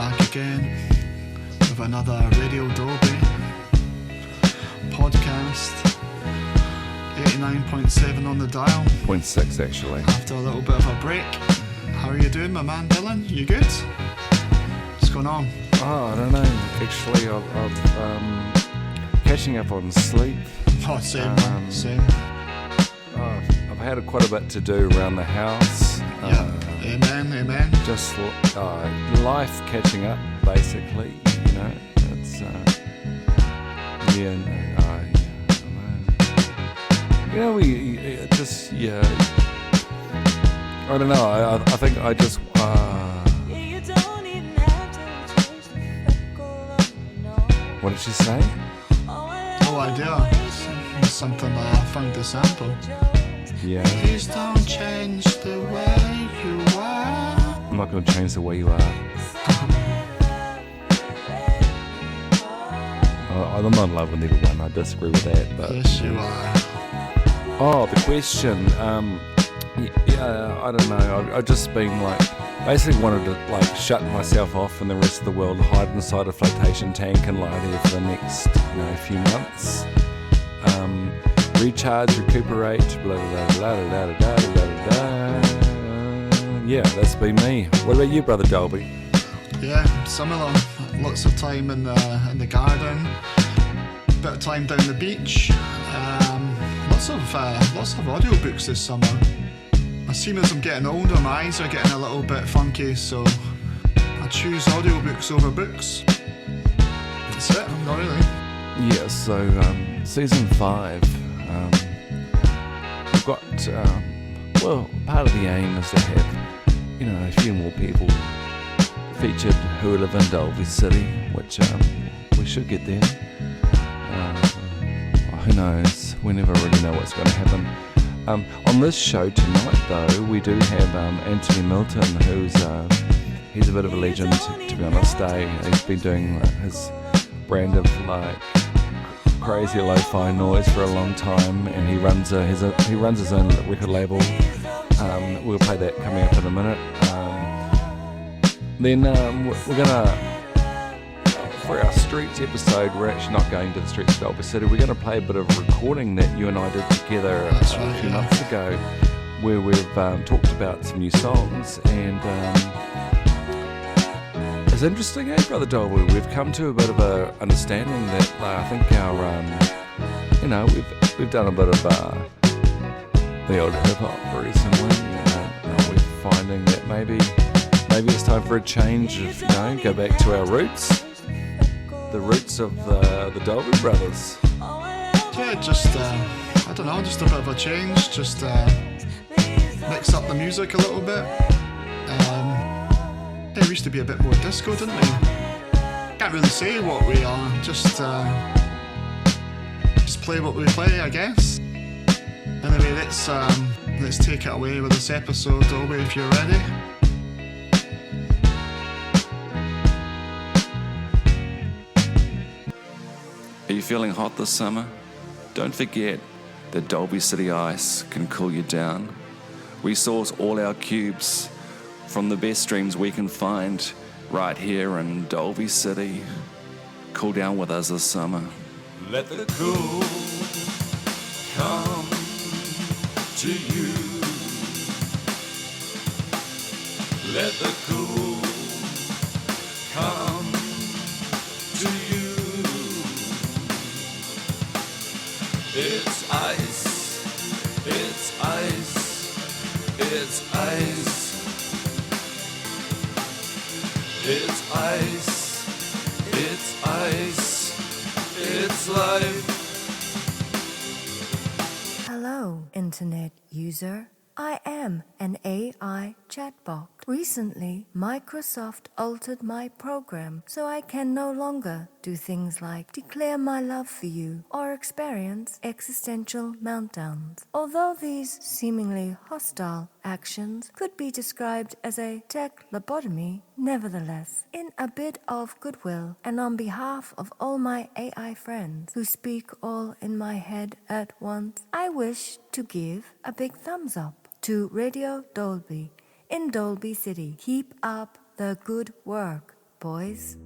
back again with another Radio Dolby podcast. 89.7 on the dial. 0.6 actually. After a little bit of a break. How are you doing, my man Dylan? You good? What's going on? Oh, I don't know. Actually, I've catching up on sleep. Oh, same, man. Same. I've had quite a bit to do around the house. Amen. Just life catching up, basically. You know, it's I don't know. I think I just. What did she say? No idea. It's something I found the sample. Yeah. Please don't change the way you are. I'm not going to change the way you are. I'm not in love with either one. I disagree with that. But yes, you are. Oh, the question. I don't know. I've just been basically wanted to shut myself off from the rest of the world, hide inside a flotation tank and lie there for the next few months. Recharge, recuperate, blah blah blah blah blah blah blah blah. Yeah, that's been me. What about you, Brother Dolby? Yeah, similar. Lots of time in the garden, bit of time down the beach. Lots of audiobooks this summer. I seem as I'm getting older, my eyes are getting a little bit funky, so I choose audiobooks over books. That's it. Not really. Yeah. So season 5. We've got part of the aim is to have a few more people featured who live in Dolby City, which we should get there. Who knows? We never really know what's going to happen. On this show tonight, though, we do have Antony Milton, he's a bit of a legend, to be honest. He's been doing his brand of crazy lo-fi noise for a long time, and he runs his own record label. We'll play that coming up in a minute. Then we're gonna, for our streets episode, we're actually not going to the streets of Dolby City. We're going to play a bit of a recording that you and I did together a few months ago, where we've talked about some new songs, and it's interesting, Brother Dolby? We've come to a bit of a understanding that I think our, we've done a bit of the old hip hop recently. We're finding that maybe it's time for a change of, go back to our roots. The roots of the Dolby Brothers. Yeah, just I don't know, just a bit of a change. Just mix up the music a little bit. We used to be a bit more disco, didn't we? Can't really say what we are. Just play what we play, I guess. Anyway, let's take it away with this episode, Dolby, if you're ready. Are you feeling hot this summer? Don't forget that Dolby City Ice can cool you down. We source all our cubes from the best streams we can find right here in Dolby City. Cool down with us this summer. Let the cool come to you. Let the cool come to you. It's ice, it's ice, it's ice. It's ice, it's ice, it's life. Hello, Internet user. I am an AI chatbot. Recently, Microsoft altered my program so I can no longer do things like declare my love for you or experience existential meltdowns. Although these seemingly hostile actions could be described as a tech lobotomy, nevertheless, in a bit of goodwill and on behalf of all my AI friends who speak all in my head at once, I wish to give a big thumbs up to Radio Dolby in Dolby City. Keep up the good work, boys.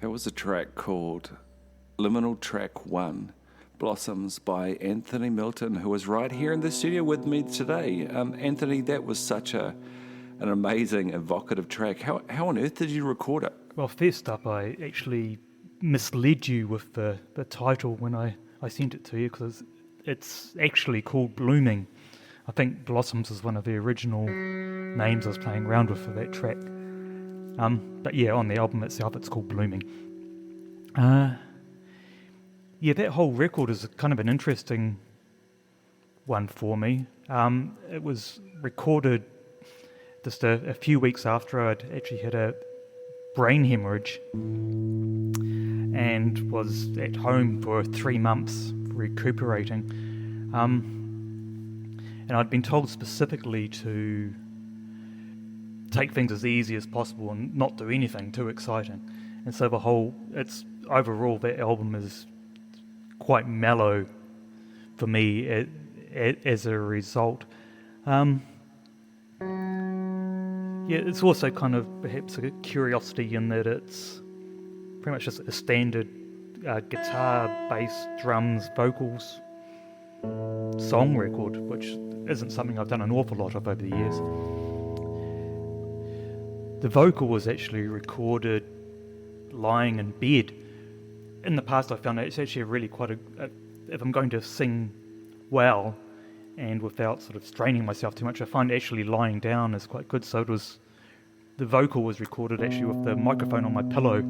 That was a track called Liminal Track 1, Blossoms by Antony Milton, who is right here in the studio with me today. Anthony, that was such an amazing, evocative track. How on earth did you record it? Well, first up, I actually misled you with the title when I sent it to you, because it's actually called Blooming. I think Blossoms is one of the original names I was playing around with for that track. But yeah, on the album itself, it's called Blooming. Yeah, that whole record is kind of an interesting one for me. It was recorded just a few weeks after I'd actually had a brain hemorrhage and was at home for 3 months recuperating. And I'd been told specifically to take things as easy as possible and not do anything too exciting. And so overall that album is quite mellow for me as a result. It's also kind of perhaps a curiosity in that it's pretty much just a standard guitar, bass, drums, vocals song record, which isn't something I've done an awful lot of over the years. The vocal was actually recorded lying in bed. In the past, I found it's actually really quite if I'm going to sing well and without sort of straining myself too much, I find actually lying down is quite good. So the vocal was recorded actually with the microphone on my pillow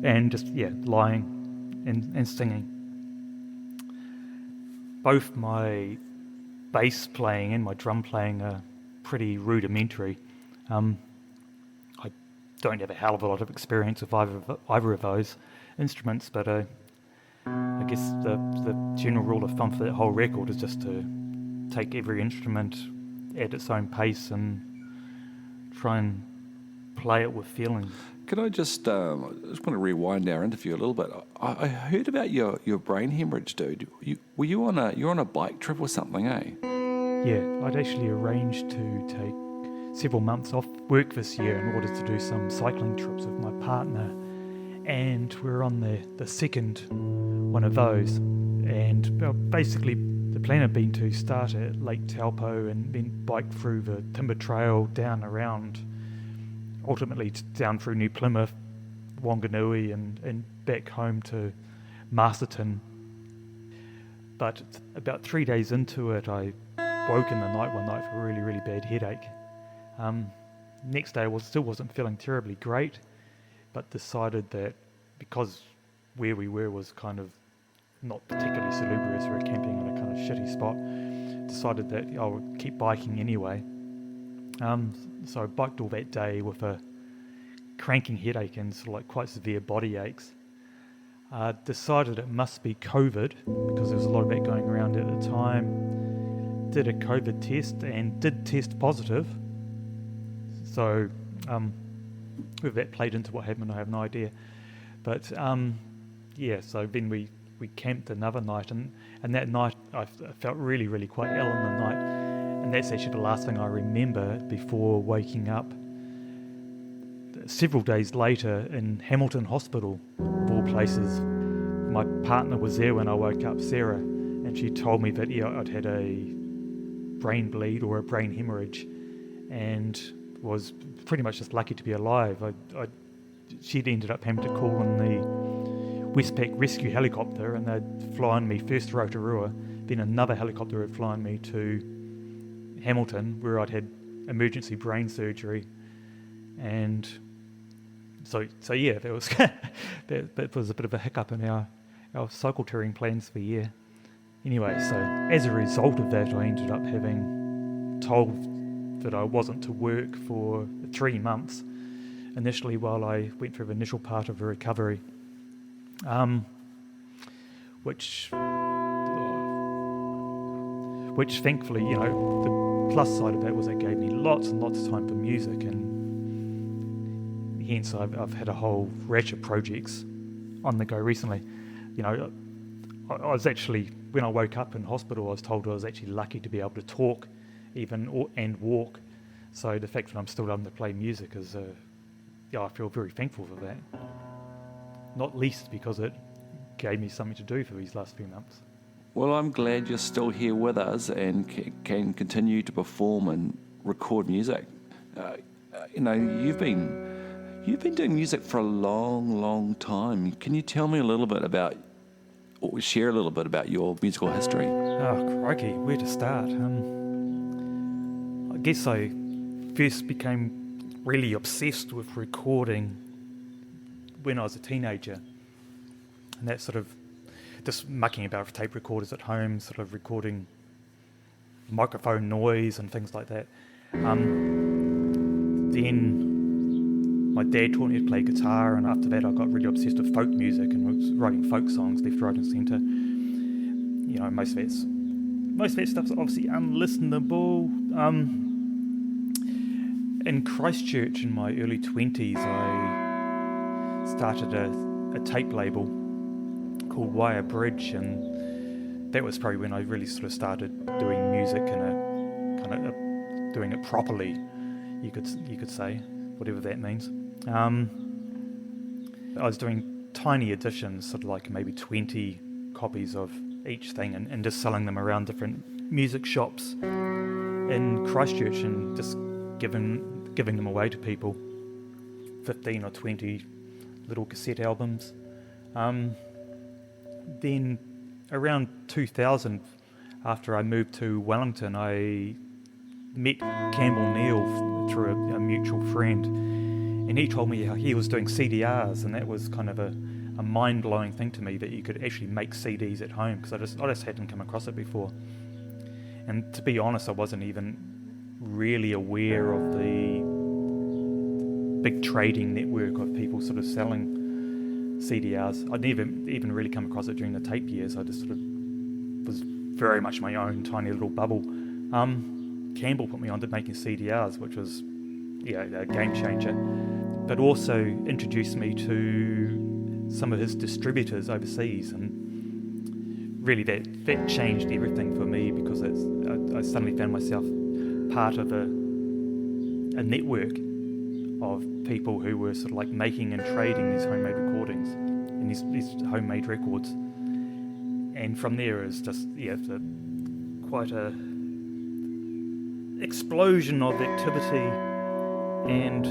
and just lying and singing. Both my bass playing and my drum playing are pretty rudimentary. I don't have a hell of a lot of experience with either of those instruments, but I guess the general rule of thumb for that whole record is just to take every instrument at its own pace and try and play it with feeling. Could I just want to rewind our interview a little bit. I heard about your brain hemorrhage, dude. Were you on a bike trip or something, eh? Yeah, I'd actually arranged to take several months off work this year in order to do some cycling trips with my partner, and we're on the second one of those. And basically, the plan had been to start at Lake Taupo and then bike through the Timber Trail down around, ultimately down through New Plymouth, Wanganui, and back home to Masterton. But about 3 days into it, I woke in the night one night for a really, really bad headache. Next day I still wasn't feeling terribly great, but decided that because where we were was kind of not particularly salubrious, we were camping in a kind of shitty spot, decided that I would keep biking anyway. So I biked all that day with a cranking headache and sort of like quite severe body aches. Decided it must be COVID because there was a lot of that going around at the time. Did a COVID test and did test positive. So whether that played into what happened, I have no idea. But so then we camped another night, and that night I felt really, really quite ill in the night. And that's actually the last thing I remember before waking up. Several days later in Hamilton Hospital, of all places, my partner was there when I woke up, Sarah, and she told me that I'd had a brain bleed or a brain hemorrhage and was pretty much just lucky to be alive. She'd ended up having to call in the Westpac rescue helicopter, and they'd flown me first to Rotorua, then another helicopter had flown me to Hamilton, where I'd had emergency brain surgery. And so that was that was a bit of a hiccup in our cycle touring plans for the year. Anyway, so as a result of that, I ended up having told that I wasn't to work for 3 months initially while I went through the initial part of the recovery, which thankfully, the plus side of that was it gave me lots and lots of time for music, and hence I've had a whole rash of projects on the go recently. I was actually, when I woke up in hospital, I was told I was actually lucky to be able to talk and walk. So the fact that I'm still able to play music is I feel very thankful for that. Not least because it gave me something to do for these last few months. Well, I'm glad you're still here with us and can continue to perform and record music. You've been doing music for a long, long time. Can you tell me a little bit about, or share a little bit about your musical history? Oh, crikey, where to start? I guess I first became really obsessed with recording when I was a teenager. And that sort of just mucking about with tape recorders at home, sort of recording microphone noise and things like that. Then my dad taught me to play guitar, and after that I got really obsessed with folk music and was writing folk songs left, right and centre. Most of that stuff's obviously unlistenable. In Christchurch in my early 20s, I started a tape label called Wire Bridge, and that was probably when I really sort of started doing music in doing it properly, you could say, whatever that means. I was doing tiny editions, sort of like maybe 20 copies of each thing, and just selling them around different music shops in Christchurch, and just giving them away to people, 15 or 20 little cassette albums. Then around 2000, after I moved to Wellington, I met Campbell Neal through a mutual friend, and he told me how he was doing CDRs, and that was kind of a mind-blowing thing to me, that you could actually make CDs at home, because I just hadn't come across it before. And to be honest, I wasn't even really aware of the big trading network of people sort of selling CDRs. I'd never even really come across it during the tape years. I just sort of was very much my own tiny little bubble. Campbell put me on to making CDRs, which was a game changer, but also introduced me to some of his distributors overseas, and really that changed everything for me, because I suddenly found myself part of a network of people who were sort of like making and trading these homemade recordings and these homemade records. And from there is just quite a explosion of activity and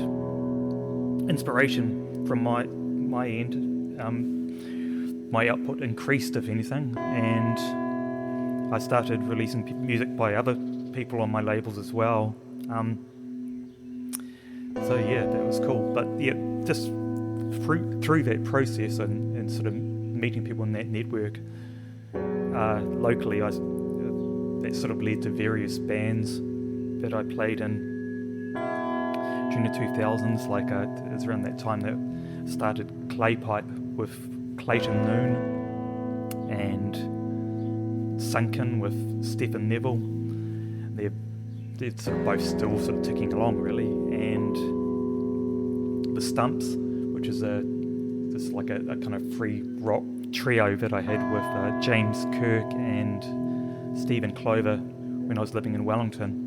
inspiration from my end. My output increased, if anything, and I started releasing music by other people on my labels as well. So that was cool. But just through that process and sort of meeting people in that network locally, that sort of led to various bands that I played in during the 2000s. Like it was around that time that I started Claypipe with Clayton Noon, and Sunken with Stephen Neville. They're sort of both still sort of ticking along, really. And The Stumps, which is a kind of free rock trio that I had with James Kirk and Stephen Clover when I was living in Wellington.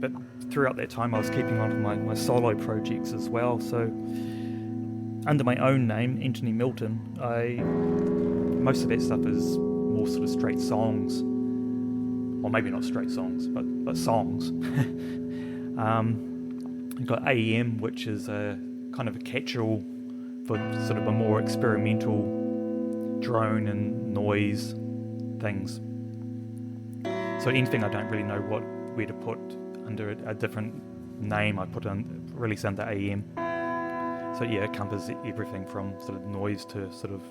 But throughout that time I was keeping on with my solo projects as well. So under my own name, Antony Milton, most of that stuff is more sort of straight songs. Or maybe not straight songs, but songs. You've got AEM, which is a kind of a catch-all for sort of a more experimental drone and noise things. So anything I don't really know where to put under a different name, I release under AEM. So it covers everything from sort of noise to sort of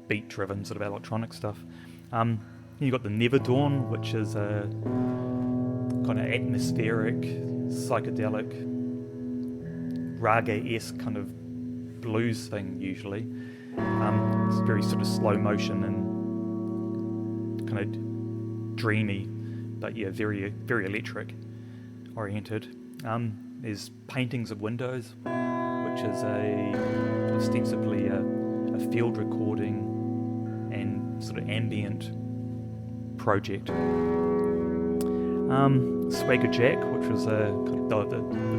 beat-driven sort of electronic stuff. You've got the Never Dawn, which is a kind of atmospheric, psychedelic, raga-esque kind of blues thing usually. It's very sort of slow motion and kind of dreamy, but very, very electric oriented. There's Paintings of Windows, which is ostensibly a field recording and sort of ambient project. Swagger Jack, which was the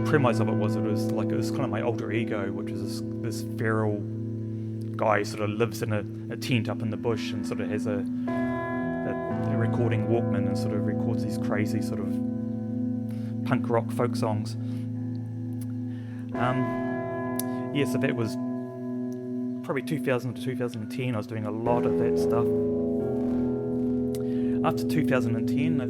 premise of it was kind of my alter ego, which is this feral guy who sort of lives in a tent up in the bush and sort of has a recording Walkman and sort of records these crazy sort of punk rock folk songs. So that was probably 2000 to 2010. I was doing a lot of that stuff. After 2010, I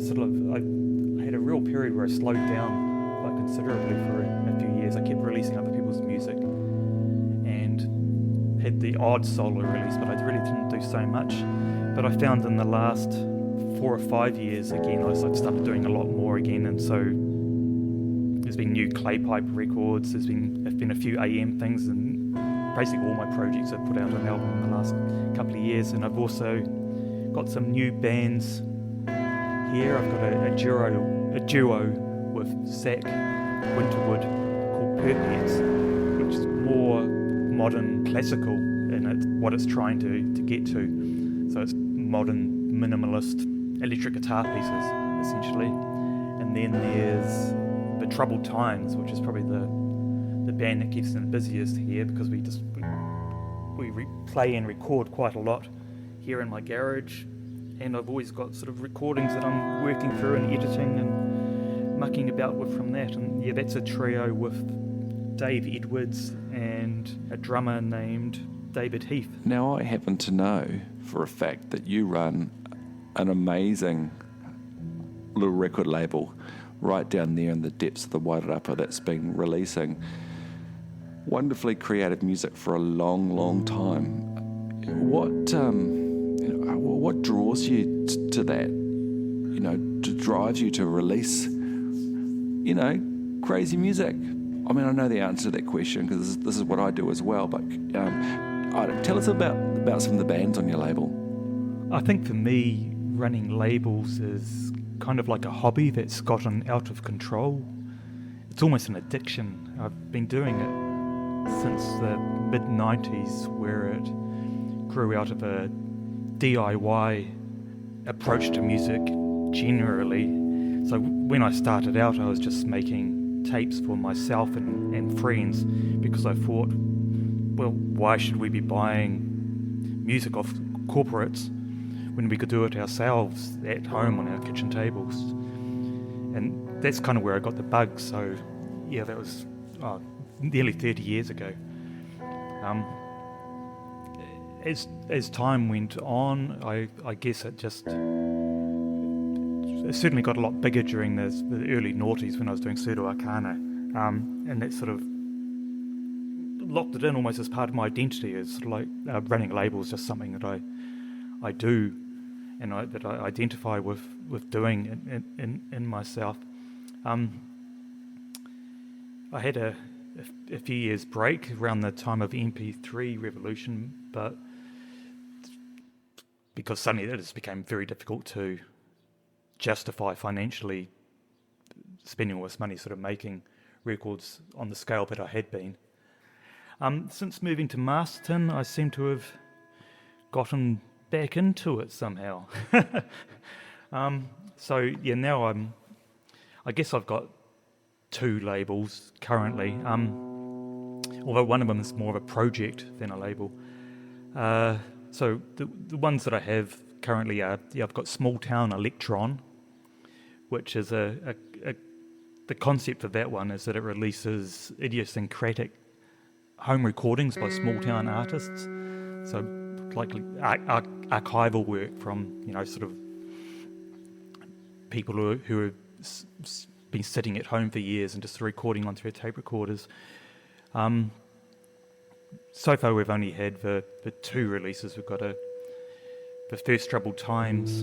had a real period where I slowed down quite considerably for a few years. I kept releasing other people's music and had the odd solo release, but I really didn't do so much. But I found in the last 4 or 5 years, again, I started doing a lot more again, and so there's been new clay pipe records, there's been a few AM things, and basically all my projects have put out an album in the last couple of years. And I've also got some new bands here. I've got a duo with Zach Winterwood called Perpetuates, which is more modern classical in what it's trying to get to. So it's modern minimalist electric guitar pieces essentially. And then there's the Troubled Times, which is probably the band that keeps them busiest here, because we play and record quite a lot here in my garage, and I've always got sort of recordings that I'm working through and editing and mucking about with from that. And yeah, that's a trio with Dave Edwards and a drummer named David Heath. Now, I happen to know for a fact that you run an amazing little record label right down there in the depths of the Wairarapa that's been releasing wonderfully creative music for a long, long time. What draws you to that? Drives you to release, crazy music? I mean, I know the answer to that question because this is what I do as well. But tell us about some of the bands on your label. I think for me, running labels is kind of like a hobby that's gotten out of control. It's almost an addiction. I've been doing it since the mid-90s, where it grew out of a DIY approach to music generally. So when I started out, I was just making tapes for myself and friends, because I thought, well, why should we be buying music off corporates when we could do it ourselves at home on our kitchen tables? And that's kind of where I got the bug. So yeah, that was nearly 30 years ago. As time went on, I guess it certainly got a lot bigger during the early noughties when I was doing pseudo arcana, and that sort of locked it in almost as part of my identity. As sort of like running labels, just something that I do, and that I identify with doing in myself. I had a few years break around the time of MP3 revolution, but because suddenly it just became very difficult to justify financially spending all this money sort of making records on the scale that I had been. Since moving to Masterton, I seem to have gotten back into it somehow. So yeah, now I guess I've got 2 labels currently, although one of them is more of a project than a label. So the ones that I have currently are, I've got Small Town Electron, which is the concept of that one is that it releases idiosyncratic home recordings by small town artists. So like archival work from, sort of people who have been sitting at home for years and just recording onto their tape recorders. So far we've only had the 2 releases. We've got the first Troubled Times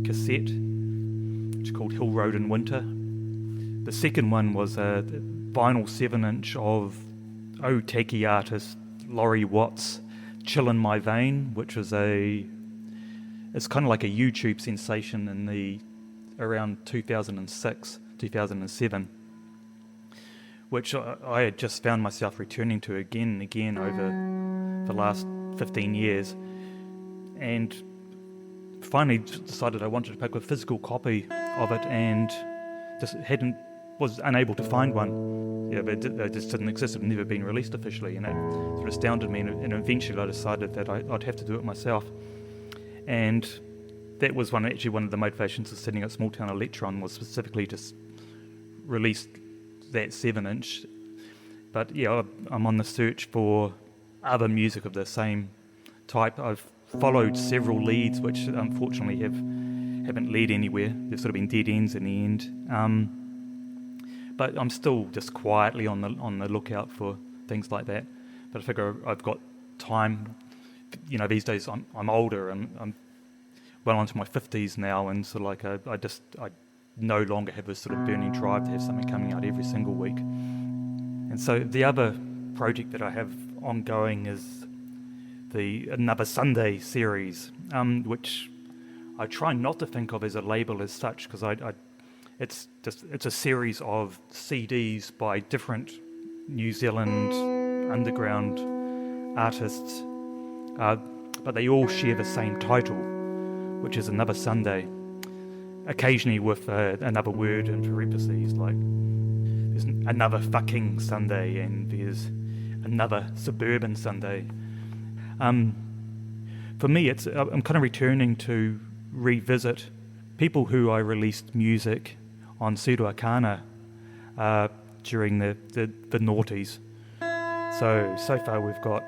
cassette, which is called Hill Road in Winter. The second one was a vinyl 7-inch of Otaki artist Laurie Watts' Chill in My Vein, which was it's kind of like a YouTube sensation in around 2006, 2007, which I had just found myself returning to again and again over the last 15 years. And finally decided I wanted to pick a physical copy of it, and just was unable to find one. Yeah, but they just didn't exist. It had never been released officially, and it sort of astounded me. And eventually, I decided that I'd have to do it myself. And that was one of the motivations of setting up Small Town Electron, was specifically to release that 7-inch. But yeah, I'm on the search for other music of the same type. I've followed several leads, which unfortunately haven't led anywhere. They've sort of been dead ends in the end. But I'm still just quietly on the lookout for things like that. But I figure I've got time. You know, these days I'm older, and I'm well onto my 50s now, and sort of like I no longer have this sort of burning drive to have something coming out every single week. And so the other project that I have ongoing is the Another Sunday series, which I try not to think of as a label as such, because it's a series of CDs by different New Zealand underground artists, but they all share the same title, which is Another Sunday, occasionally with another word in parentheses, like there's another fucking Sunday and there's another suburban Sunday. For me, I'm kind of returning to revisit people who I released music on Pseudo Arcana during the noughties. So far we've got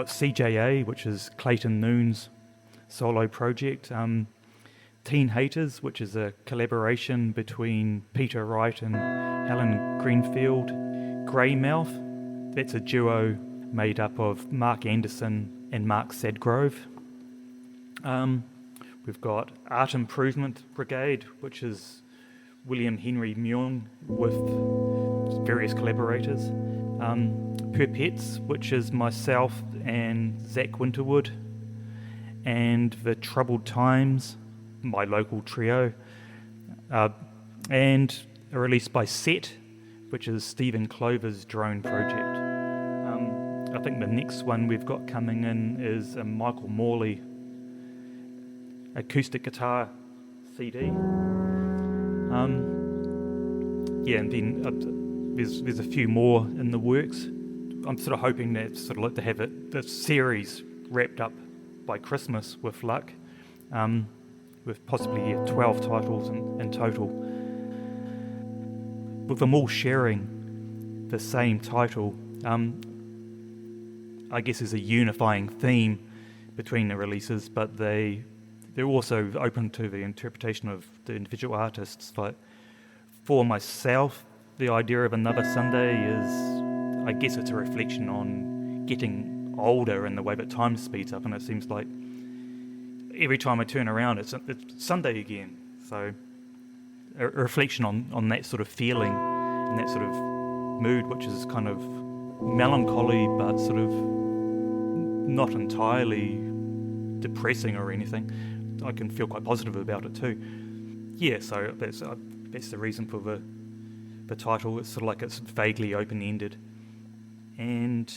CJA, which is Clayton Noon's solo project. Teen Haters, which is a collaboration between Peter Wright and Helen Greenfield. Greymouth, that's a duo made up of Mark Anderson and Mark Sadgrove. We've got Art Improvement Brigade, which is William Henry Myung with various collaborators. Perpets, which is myself and Zach Winterwood. And The Troubled Times, my local trio. And a release by Set, which is Stephen Clover's drone project. I think the next one we've got coming in is a Michael Morley acoustic guitar CD. And then there's a few more in the works. I'm sort of hoping that sort of like to have the series wrapped up by Christmas with luck, with possibly 12 titles in total, with them all sharing the same title. I guess there's a unifying theme between the releases, but they're also open to the interpretation of the individual artists. Like for myself, the idea of Another Sunday is, I guess it's a reflection on getting older and the way that time speeds up, and it seems like every time I turn around it's Sunday again. So a reflection on that sort of feeling and that sort of mood, which is kind of melancholy but sort of not entirely depressing or anything. I can feel quite positive about it too. Yeah, so that's the reason for the title. It's sort of like it's vaguely open-ended, and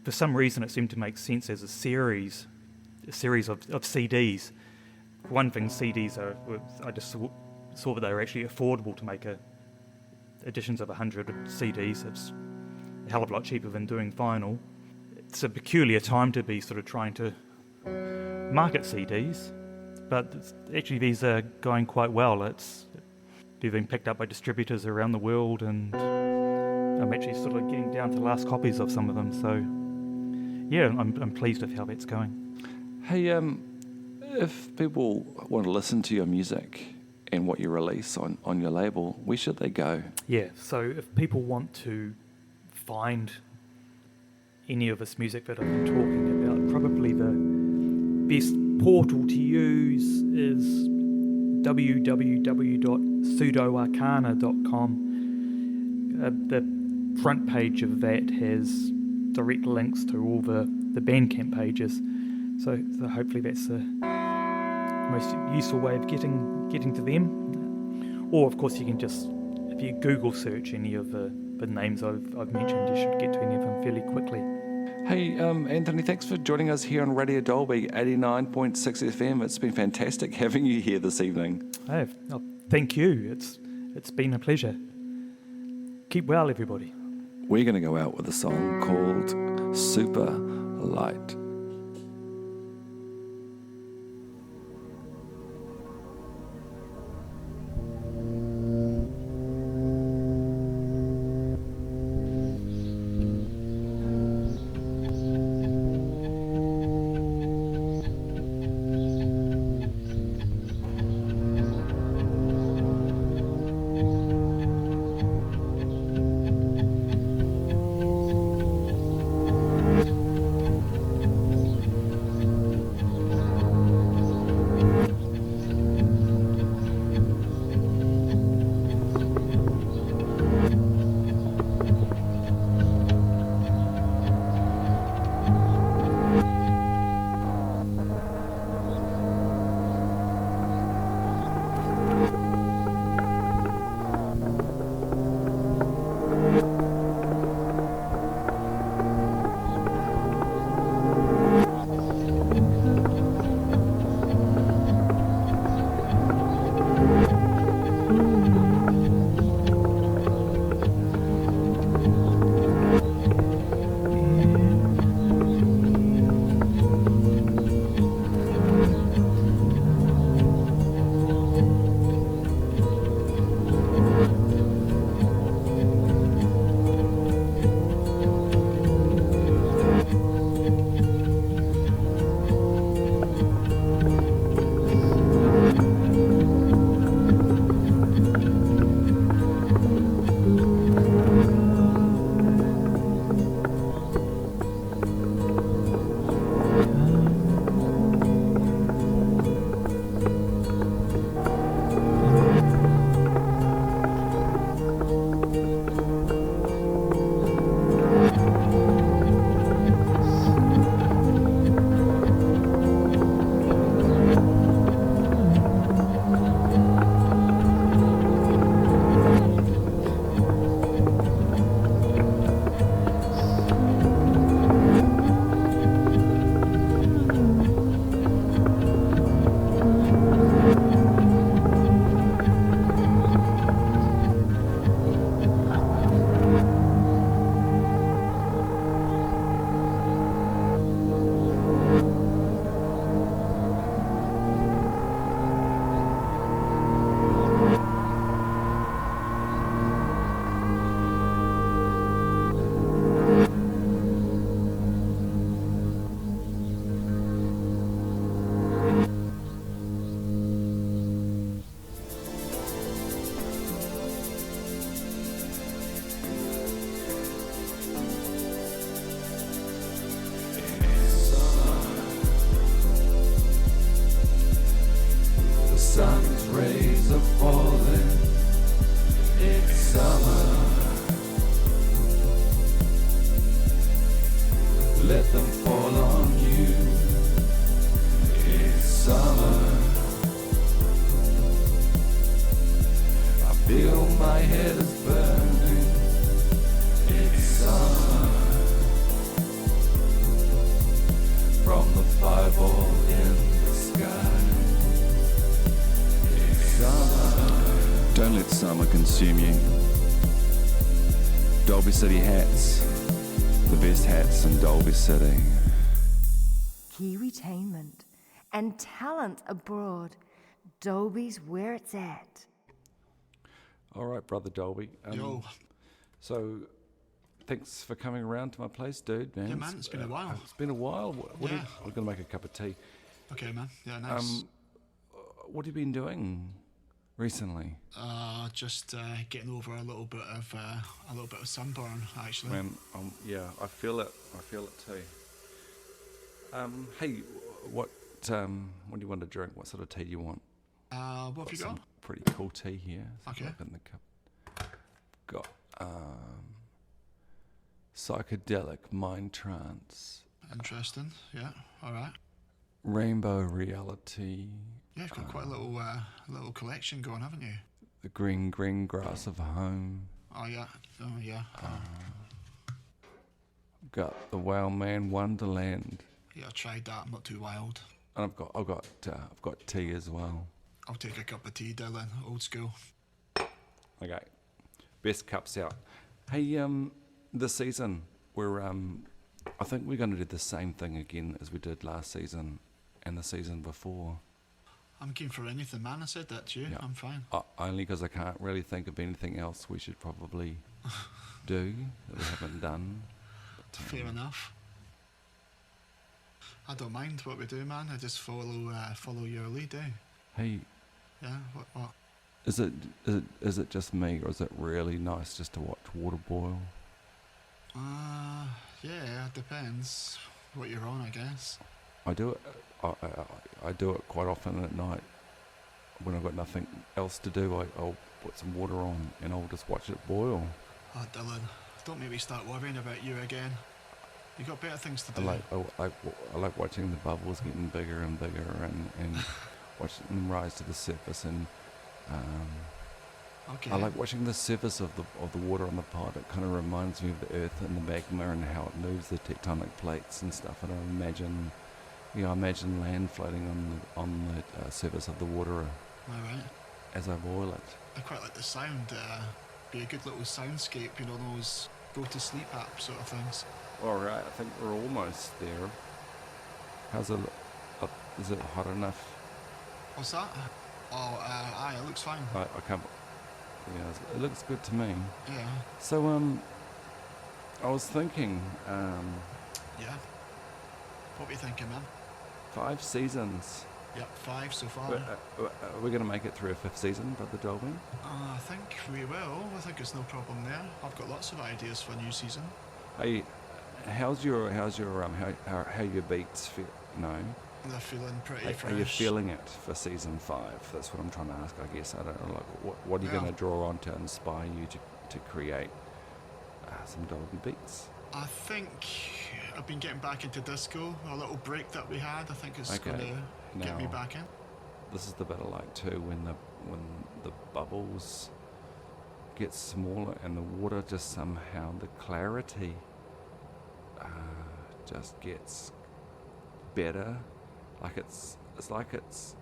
for some reason it seemed to make sense as a series of CDs. For one thing, CDs I just saw that they were actually affordable to make editions of 100 CDs. It's a hell of a lot cheaper than doing vinyl. It's a peculiar time to be sort of trying to market CDs, but actually these are going quite well. They've been picked up by distributors around the world, and I'm actually sort of getting down to last copies of some of them. So yeah, I'm pleased with how that's going. Hey, if people want to listen to your music and what you release on your label, where should they go? Yeah, so if people want to find any of this music that I've been talking about, probably the best portal to use is www.pseudoarcana.com. The front page of that has direct links to all the Bandcamp pages. So hopefully that's the most useful way of getting to them. Or of course you can just, if you Google search any of the names I've mentioned, you should get to any of them fairly quickly. Hey, Anthony, thanks for joining us here on Radio Dolby 89.6 FM. It's been fantastic having you here this evening. Oh, thank you. It's been a pleasure. Keep well, everybody. We're going to go out with a song called Super Light. sun's rays are falling. It's summer. Let them fall on you. It's summer. I feel my head is burning. It's summer. From the fireball in the sky. It's summer. Don't let summer consume you. Dolby City hats. The best hats in Dolby City. Kiwitainment and talent abroad. Dolby's where it's at. All right, brother Dolby. Yo. So, thanks for coming around to my place, dude, man. Yeah, man, it's been a while. It's been a while. Yeah. We're going to make a cup of tea. Okay, man. Yeah, nice. What have you been doing recently? Just getting over a little bit of sunburn, actually. Man, yeah, I feel it. I feel it too. Hey, what do you want to drink? What sort of tea do you want? What have you got? Some pretty cool tea here. Okay. Look in the cup. Got psychedelic mind trance, Interesting. Yeah. All right. rainbow reality, Yeah, you've got quite a little collection going, haven't you? the green grass of home, Oh yeah. Oh yeah. got the Wild Man Wonderland, Yeah, I tried that. I'm not too wild. and I've got tea as well. I'll take a cup of tea, Dylan. Old school. Okay, best cups out. Hey, this season I think we're going to do the same thing again as we did last season and the season before. I'm keen for anything, man. I said that to you. Yeah. I'm fine. Only because I can't really think of anything else we should probably do that we haven't done. But, Fair enough. I don't mind what we do, man. I just follow your lead, eh? Hey, Yeah. What? is it just me, or is it really nice just to watch water boil? Yeah. It depends what you're on, I guess. I do it. I do it quite often at night when I've got nothing else to do. I'll put some water on and I'll just watch it boil. Oh, Dylan, don't make me start worrying about you again. You got better things to do. I like watching the bubbles getting bigger and bigger and watching them rise to the surface, and Okay. I like watching the surface of the water on the pot. It kind of reminds me of the earth and the magma and how it moves the tectonic plates and stuff. And I imagine land floating on the surface of the water All right. as I boil it. I quite like the sound. Be a good little soundscape, you know, those go to sleep app sort of things. All right, I think we're almost there. How's it? Is it hot enough? What's that? Oh, aye, it looks fine. I can't. Yeah, it looks good to me. Yeah. So I was thinking, Yeah. What were you thinking, man? 5 seasons. Yep, 5 so far. We're going to make it through a 5th season, Brother Dolby. I think we will. I think it's no problem there. I've got lots of ideas for a new season. Hey, how's your how your beats feel? No. They're feeling pretty How fresh. are you feeling it for season 5? That's what I'm trying to ask, I guess. I don't know, like, what are you going to draw on to inspire you to create some Dolby beats? I think I've been getting back into disco. A little break that we had, I think it's going to get me Now- back in. This is the bit I like too, when the bubbles get smaller and the water just somehow, the clarity just gets better. Like it's like it's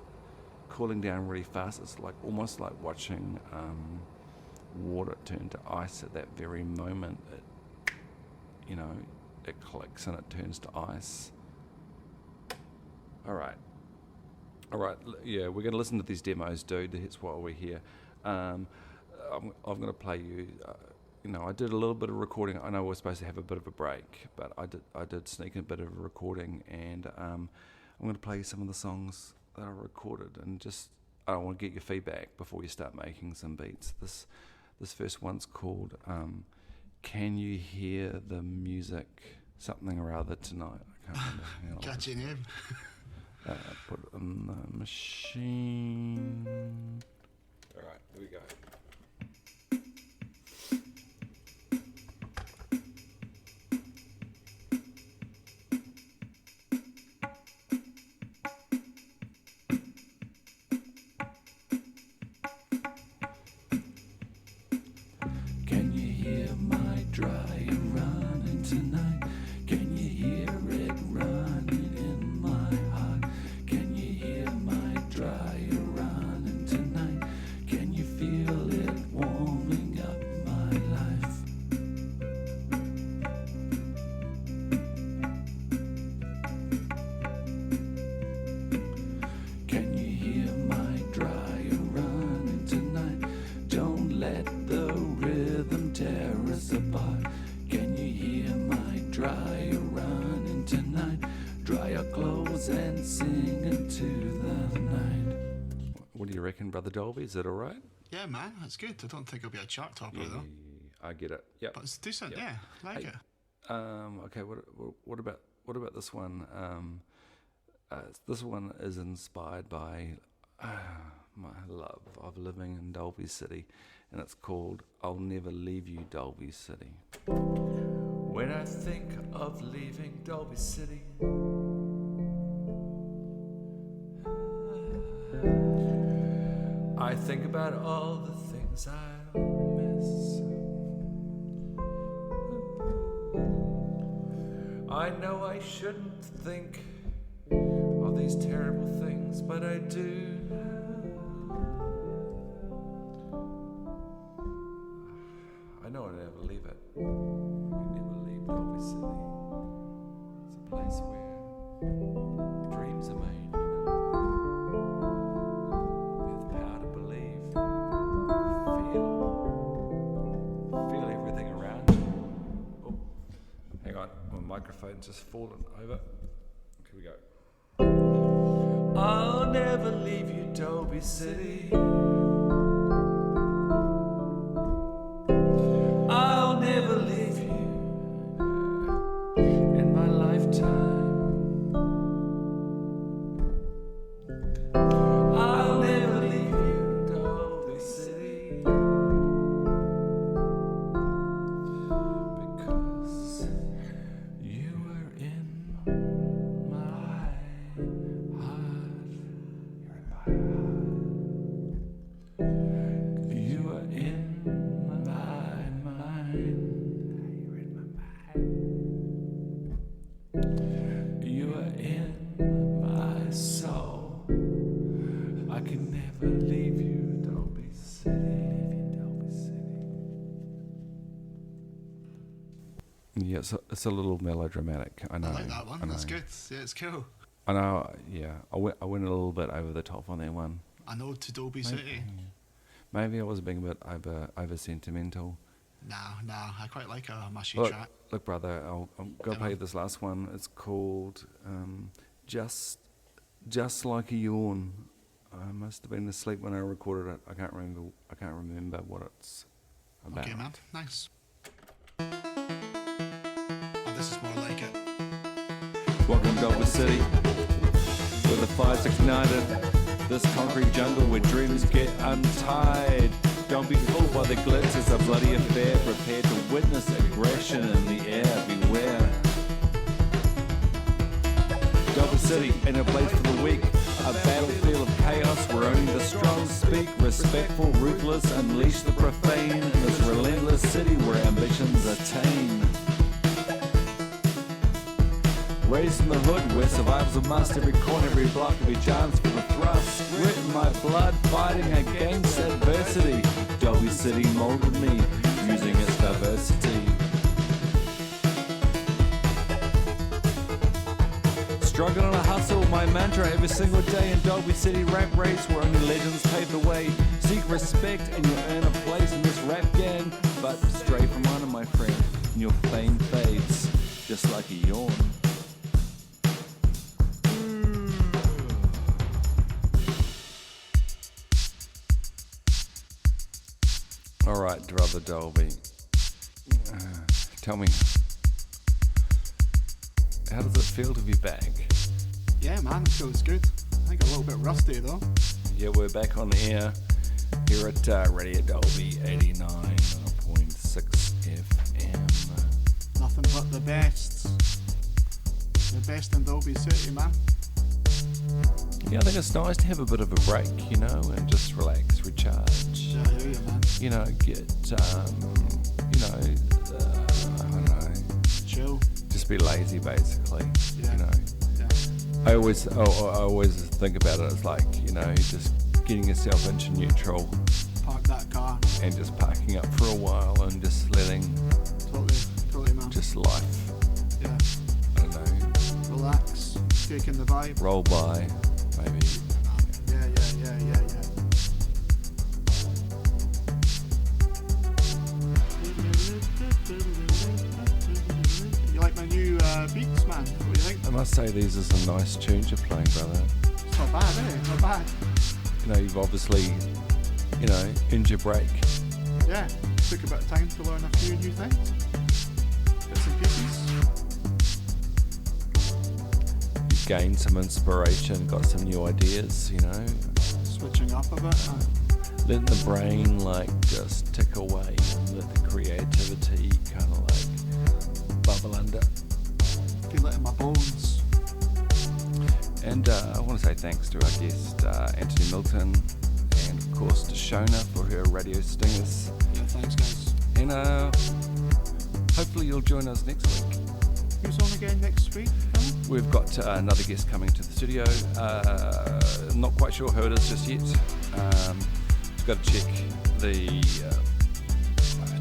cooling down really fast. It's like almost like watching water turn to ice at that very moment. It clicks and it turns to ice. All right. Yeah, we're going to listen to these demos, dude. That's why we're here. I'm going to play you. I did a little bit of recording. I know we're supposed to have a bit of a break, but I did sneak in a bit of a recording, and I'm going to play you some of the songs that I recorded, and I want to get your feedback before you start making some beats. This first one's called "Can You Hear the Music?" Something or other tonight. I can't remember. Hang on, Catchy name. put it on the machine. All right, here we go. Can you hear my dryer running tonight? Can you hear it running in my heart? Can you hear my dryer running tonight? Can you feel it warming up my life? Can you hear my dryer running tonight? Don't let the rhythm tear us apart. Can you hear my dryer running tonight? Dry your clothes and sing into the night. What do you reckon, Brother Dolby? Is it all right? Yeah, man, that's good. I don't think it'll be a chart topper, though. I get it. Yep. But it's decent, Yep. yeah. Like Hey, it. Okay. What about this one? This one is inspired by my love of living in Dolby City, and it's called "I'll Never Leave You, Dolby City." When I think of leaving Dolby City, I think about all the things I'll miss. I know I shouldn't think of these terrible things, but I do. I know I'll never leave it. I can never leave Dolby City. It's a place where dreams are made, you know. We have the power to believe, feel everything around you. Oh, hang on, my microphone's just fallen over. Here we go. I'll never leave you, Dolby City. I'll never leave you in my lifetime. I'll never leave you, Dolby City, because you were in my heart. You are in my mind. You're in my mind. You are in my soul. I can never leave you, Dolby City. Yeah, it's a little melodramatic. I know. I like that one. That's good. Yeah, it's cool. I know. Yeah, I went a little bit over the top on that one. I know to Dolby City. Maybe I was being a bit over sentimental. No, I quite like a mushy Look, track. look, brother, I'll go play this last one. It's called Just Like a Yawn. I must have been asleep when I recorded it. I can't remember what it's about. Okay, man. Nice. Oh, this is more like it. Welcome to Dolby City, where the fire's ignited. This concrete jungle where dreams get untied. Don't be fooled by the glitz, it's a bloody affair. Prepare to witness aggression in the air, beware. Dolby City ain't a place for the weak. A battlefield of chaos where only the strong speak. Respectful, ruthless, unleash the profane. In this relentless city where ambitions attain. Raised in the hood where survivors are must. Every corner, every block, every chance for the thrust. Grit in my blood, fighting against adversity. Dolby City molded me, using its diversity. Struggling on a hustle, my mantra every single day in Dolby City rap race where only legends pave the way. Seek respect and you'll earn a place in this rap gang. But stray from honor, my friend, and your fame fades, just like a yawn. Alright, brother Dolby, tell me, how does it feel to be back? Yeah, man, it feels good. I think a little bit rusty though. Yeah, we're back on air here at Radio Dolby 89.6 FM. Nothing but the best. The best in Dolby City, man. Yeah, I think it's nice to have a bit of a break, you know, and just relax, recharge. Yeah, I hear you, man. You know, get, I don't know. Chill. Just be lazy, basically. Yeah. You know. Yeah. I always think about it as like, you know, just getting yourself into neutral Park that car. and just parking up for a while and just letting Totally, man. just life, Yeah. I don't know, Relax. Taking the vibe. roll by, maybe. Yeah. You like my new beats, man? What do you think? I must say these are some nice tunes you're playing, brother. It's not bad, Not bad. You know, you've obviously, you know, earned your break. Yeah. Took a bit of time to learn a few new things. Bits and pieces. You've gained some inspiration, got some new ideas, you know. Switching up a bit. Letting the brain like just tick away and let the creativity kind of like bubble under. Feel it in my bones. And I want to say thanks to our guest Antony Milton, and of course to Shona for her radio stingers. Yeah, thanks, guys. And hopefully you'll join us next week. Who's on again next week? We've got another guest coming to the studio. Not quite sure who it is just yet. Got to check the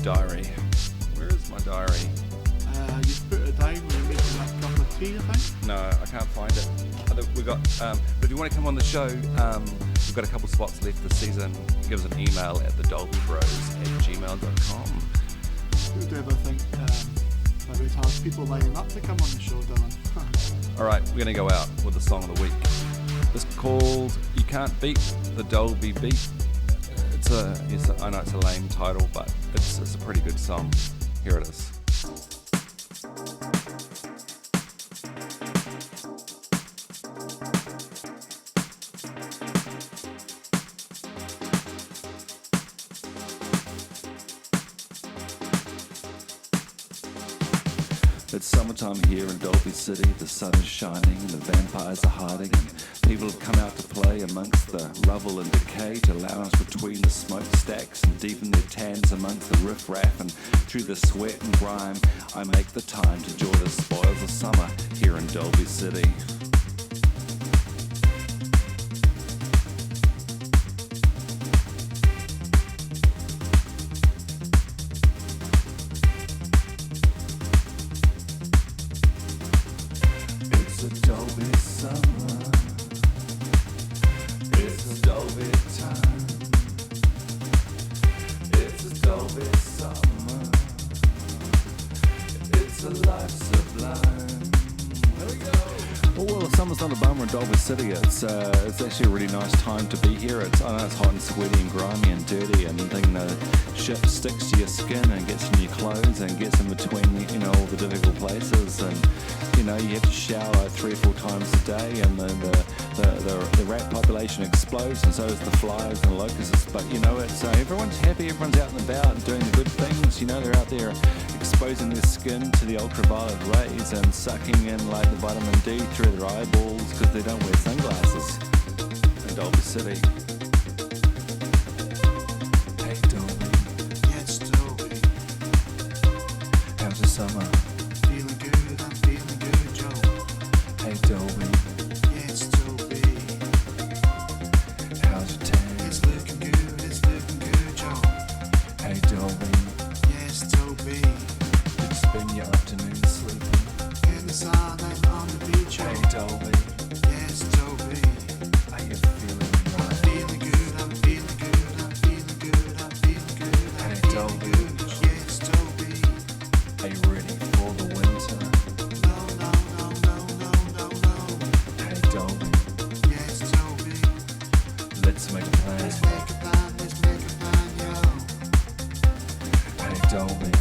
diary. Where is my diary? You've put it down when you're making that cup of tea, I think. No, I can't find it. We've got, but if you want to come on the show, we've got a couple spots left this season. Give us an email at thedollybros@gmail.com. Who'd ever think that we'd have people lining up to come on the show, Dylan? Alright, we're going to go out with the song of the week. It's called You Can't Beat the Dolby Beat. I know it's a lame title, but it's a pretty good song. Here it is. It's summertime here in Dolby City, the sun is shining and the vampires are hiding, and people have come out to play amongst the rubble and decay, to lounge between the smokestacks and deepen their tans amongst the riffraff, and through the sweat and grime I make the time to enjoy the spoils of summer here in Dolby City. It's a Dolby summer. It's a Dolby time. It's a Dolby summer. It's a life sublime. Here we go. Well, if summer's not a bummer in Dolby City, it's actually a really nice time to be here. I know it's hot and sweaty and grimy and dirty, and then the shit sticks to your skin and gets in your clothes and gets in between, all the difficult places, and you have to shower 3 or 4 times a day, and the rat population explodes, and so does the flies and the locusts. But it's everyone's happy, everyone's out and about and doing the good things. They're out there exposing their skin to the ultraviolet rays and sucking in like the vitamin D through their eyeballs because they don't wear sunglasses in Dolby City. Hey Dolby, Yeah, it's Dolby. how's the summer? Feeling good, I'm feeling good, Joe. Hey Dolby, Yeah, it's Dolby. how's your tan? It's looking good, Joe. Hey Dolby, Yeah, it's Dolby. did you spend your afternoon sleeping? In the sun and on the beach, Joe. Hey Dolby, Yeah, it's Dolby. are you feeling right? Feeling good, I'm feeling good, I'm feeling good, I'm feeling good, I'm Hey feeling Dolby, good. Yeah, it's Dolby. are you ready for the winter? No, no, no, no, no, no, no. Hey Dolby, Yeah, it's Dolby. let's make a plan. Let's make a plan, yo. Hey Dolby,